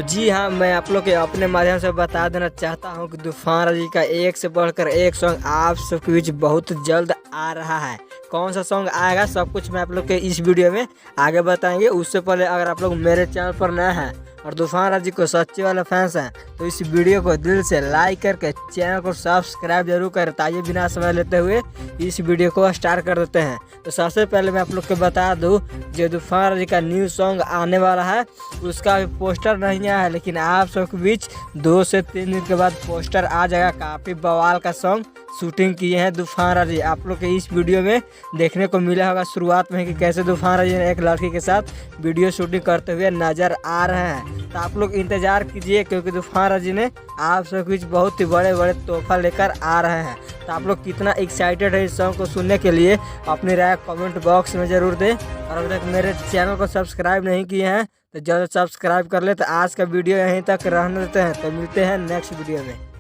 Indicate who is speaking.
Speaker 1: जी हाँ, मैं आप लोग के अपने माध्यम से बता देना चाहता हूँ कि तूफान राजी का एक से बढ़कर एक सॉन्ग आप सबके बीच बहुत जल्द आ रहा है। कौन सा सॉन्ग आएगा सब कुछ मैं आप लोग के इस वीडियो में आगे बताएंगे। उससे पहले अगर आप लोग मेरे चैनल पर नए हैं और तूफान राजी को सच्चे वाले फैंस हैं तो इस वीडियो को दिल से लाइक करके चैनल को सब्सक्राइब जरूर करें। ताकि बिना समय लेते हुए इस वीडियो को स्टार्ट कर देते हैं। तो सबसे पहले मैं आप लोग को बता दूं, जो तूफान राजी का न्यू सॉन्ग आने वाला है उसका अभी पोस्टर नहीं आया है, लेकिन आप सबके बीच 2 से 3 दिन के बाद पोस्टर आ जाएगा। काफ़ी बवाल का सॉन्ग शूटिंग किए हैं तूफान राजी। आप लोग के इस वीडियो में देखने को मिला होगा शुरुआत में कि कैसे तूफान राजी ने एक लड़की के साथ वीडियो शूटिंग करते हुए नजर आ रहे हैं। तो आप लोग इंतजार कीजिए, क्योंकि तूफान राजी ने आप सबके बीच बहुत ही बड़े बड़े तोहफा लेकर आ रहे हैं। तो आप लोग कितना एक्साइटेड है इस सॉन्ग को सुनने के लिए अपनी राय कमेंट बॉक्स में ज़रूर दें। और अभी तक मेरे चैनल को सब्सक्राइब नहीं किए हैं तो जल्द सब्सक्राइब कर ले। तो आज का वीडियो यहीं तक रहने देते हैं, तो मिलते हैं नेक्स्ट वीडियो में।